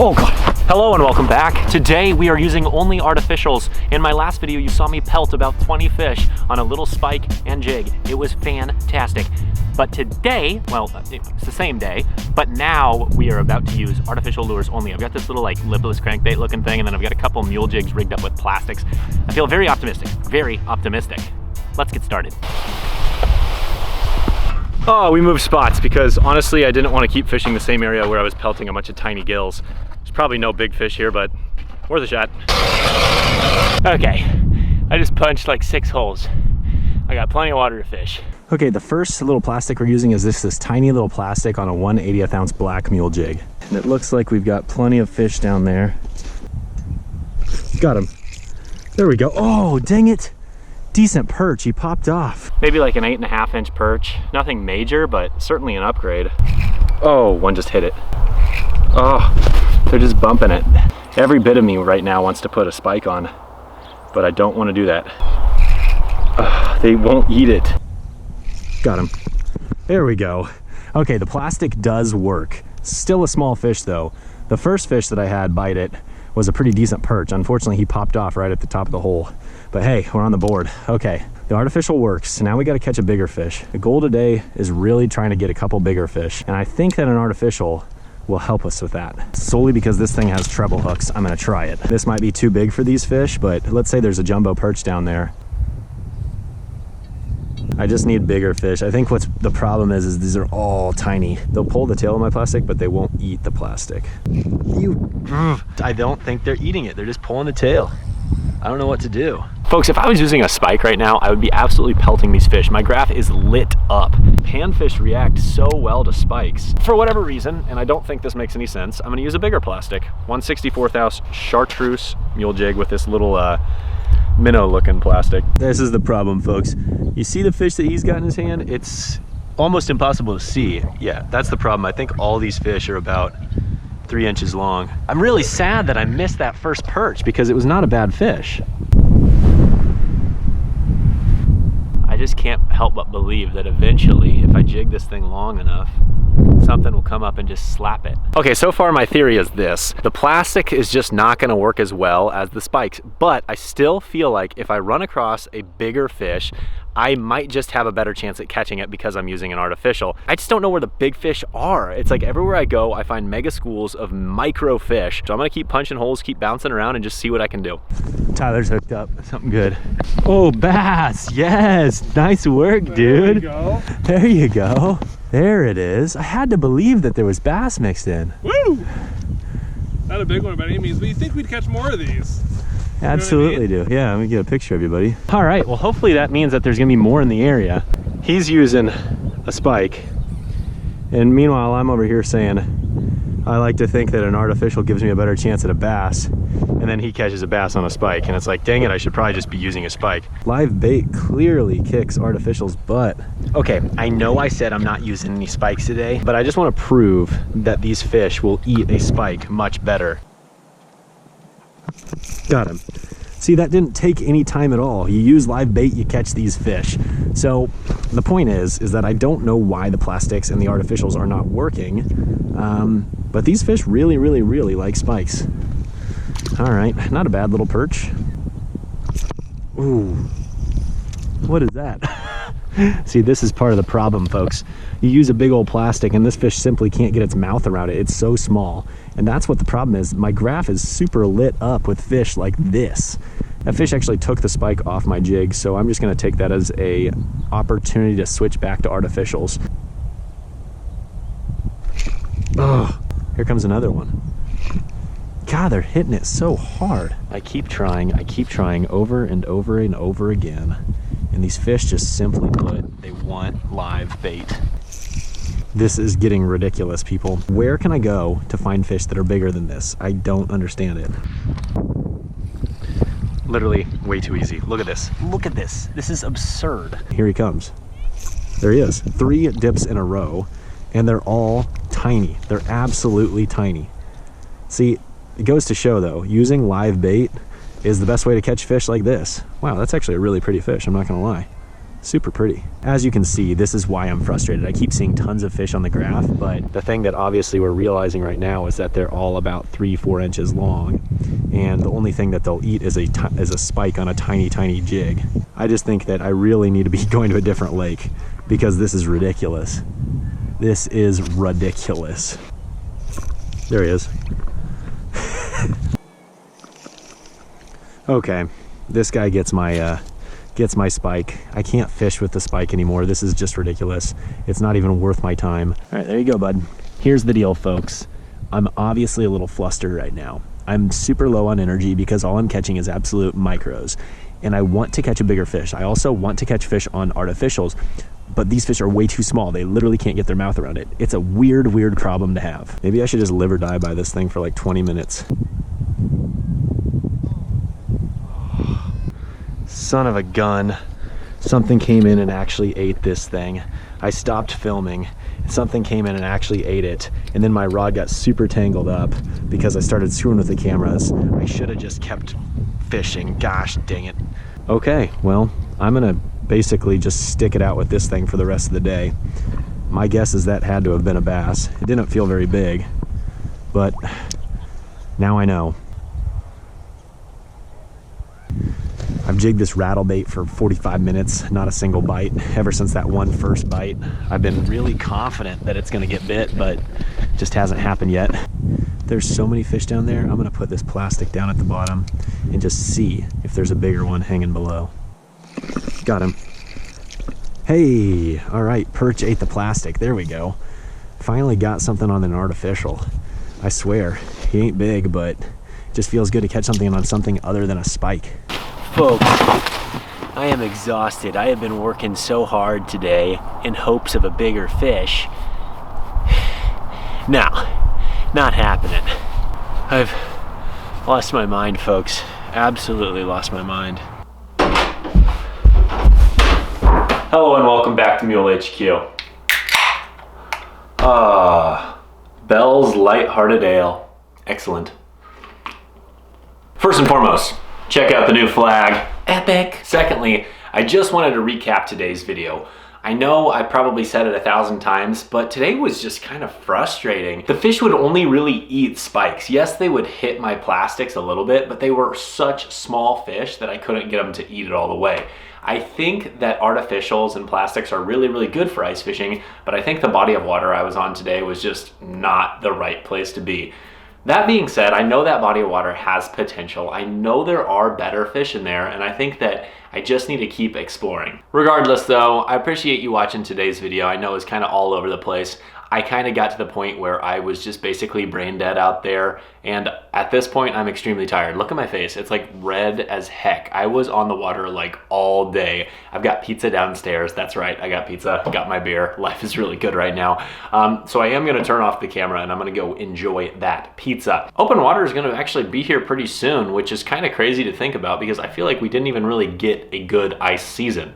Oh God. Hello and welcome back. Today we are using only artificials. In my last video you saw me pelt about 20 fish on a little spike and jig. It was fantastic. But today, well, it's the same day, but now we are about to use artificial lures only. I've got this little like lipless crankbait looking thing, and then I've got a couple mule jigs rigged up with plastics. I feel very optimistic, very optimistic. Let's get started. Oh, we moved spots because honestly I didn't want to keep fishing the same area where I was pelting a bunch of tiny gills. There's probably no big fish here, but worth a shot. Okay, I just punched like 6 holes. I got plenty of water to fish. Okay, the first little plastic we're using is this tiny little plastic on a 1/80th ounce black mule jig. And it looks like we've got plenty of fish down there. Got him. There we go. Oh, dang it. Decent perch, he popped off. Maybe like an 8.5 inch perch. Nothing major, but certainly an upgrade. Oh, one just hit it. Oh, they're just bumping it. Every bit of me right now wants to put a spike on, but I don't want to do that. They won't eat it. Got him. There we go. Okay, the plastic does work. Still a small fish though. The first fish that I had bite it was a pretty decent perch. Unfortunately, he popped off right at the top of the hole. But hey, we're on the board. Okay, the artificial works. Now we got to catch a bigger fish. The goal today is really trying to get a couple bigger fish. And I think that an artificial will help us with that. Solely because this thing has treble hooks, I'm gonna try it. This might be too big for these fish, but let's say there's a jumbo perch down there. I just need bigger fish. I think what's the problem is these are all tiny. They'll pull the tail of my plastic, but they won't eat the plastic. I don't think they're eating it. They're just pulling the tail. I don't know what to do. Folks, if I was using a spike right now, I would be absolutely pelting these fish. My graph is lit up. Panfish react so well to spikes. For whatever reason, and I don't think this makes any sense, I'm gonna use a bigger plastic. 1/64th ounce chartreuse mule jig with this little minnow looking plastic. This is the problem, folks. You see the fish that he's got in his hand? It's almost impossible to see. Yeah, that's the problem. I think all these fish are about 3 inches long. I'm really sad that I missed that first perch because it was not a bad fish. I just can't help but believe that eventually, if I jig this thing long enough, something will come up and just slap it. Okay, so far my theory is this. The plastic is just not gonna work as well as the spikes, but I still feel like if I run across a bigger fish, I might just have a better chance at catching it because I'm using an artificial. I just don't know where the big fish are. It's like everywhere I go, I find mega schools of micro fish. So I'm gonna keep punching holes, keep bouncing around and just see what I can do. Tyler's hooked up, something good. Oh, bass, yes, nice work, dude. There you go. There you go. There it is. I had to believe that there was bass mixed in. Woo! Not a big one by any means, but you think we'd catch more of these. Absolutely do. Yeah, let me get a picture of you, buddy. All right, well, hopefully that means that there's gonna be more in the area. He's using a spike. And meanwhile, I'm over here saying, I like to think that an artificial gives me a better chance at a bass. And then he catches a bass on a spike. And it's like, dang it, I should probably just be using a spike. Live bait clearly kicks artificial's butt. Okay, I know I said I'm not using any spikes today, but I just wanna prove that these fish will eat a spike much better. Got him. See, that didn't take any time at all. You use live bait, you catch these fish. So the point is that I don't know why the plastics and the artificials are not working, but these fish really, really, really like spikes. All right, not a bad little perch. Ooh, what is that? See, this is part of the problem, folks. You use a big old plastic and this fish simply can't get its mouth around it. It's so small. And that's what the problem is. My graph is super lit up with fish like this. That fish actually took the spike off my jig, so I'm just gonna take that as a opportunity to switch back to artificials. Oh, here comes another one. God, they're hitting it so hard. I keep trying over and over and over again. And these fish just simply put, they want live bait. This is getting ridiculous, people. Where can I go to find fish that are bigger than this? I don't understand it. Literally way too easy. Look at this. Look at this. This is absurd. Here he comes. There he is. 3 dips in a row, and they're all tiny. They're absolutely tiny. See, it goes to show though, using live bait is the best way to catch fish like this. Wow, that's actually a really pretty fish, I'm not gonna lie. super pretty. As you can see, this is why I'm frustrated. I keep seeing tons of fish on the graph, but the thing that obviously we're realizing right now is that they're all about 3-4 inches long, and the only thing that they'll eat is a spike on a tiny jig. I just think that I really need to be going to a different lake because this is ridiculous. This is ridiculous. There he is. Okay, this guy gets my spike. I can't fish with the spike anymore. This is just ridiculous. It's not even worth my time. All right, there you go, bud. Here's the deal, folks. I'm obviously a little flustered right now. I'm super low on energy because all I'm catching is absolute micros, and I want to catch a bigger fish. I also want to catch fish on artificials, but these fish are way too small. They literally can't get their mouth around it. It's a weird problem to have. Maybe I should just live or die by this thing for like 20 minutes. Son of a gun. Something came in and actually ate this thing. I stopped filming. Something came in and actually ate it. And then my rod got super tangled up because I started screwing with the cameras. I should have just kept fishing. Gosh dang it. Okay, well, I'm gonna basically just stick it out with this thing for the rest of the day. My guess is that had to have been a bass. It didn't feel very big, but now I know. I've jigged this rattle bait for 45 minutes, not a single bite. Ever since that one first bite, I've been really confident that it's gonna get bit, but just hasn't happened yet. There's so many fish down there. I'm gonna put this plastic down at the bottom and just see if there's a bigger one hanging below. Got him. Hey, all right, perch ate the plastic. There we go. Finally got something on an artificial. I swear, he ain't big, but it just feels good to catch something on something other than a spike. Folks, I am exhausted. I have been working so hard today in hopes of a bigger fish. No, not happening. I've lost my mind, folks. Absolutely lost my mind. Hello and welcome back to Mule HQ. Bell's Lighthearted Ale. Excellent. First and foremost, check out the new flag. Epic. Secondly, I just wanted to recap today's video. I know I probably said it 1,000 times, but today was just kind of frustrating. The fish would only really eat spikes. Yes, they would hit my plastics a little bit, but they were such small fish that I couldn't get them to eat it all the way. I think that artificials and plastics are really good for ice fishing, but I think the body of water I was on today was just not the right place to be. That being said, I know that body of water has potential. I know there are better fish in there, and I think that I just need to keep exploring. Regardless though, I appreciate you watching today's video. I know it's kind of all over the place. I kind of got to the point where I was just basically brain dead out there, and at this point I'm extremely tired. Look at my face, it's like red as heck. I was on the water like all day. I've got pizza downstairs. That's right, I got pizza, got my beer. Life is really good right now. So I am gonna turn off the camera and I'm gonna go enjoy that pizza. Open water is gonna actually be here pretty soon, which is kind of crazy to think about because I feel like we didn't even really get a good ice season.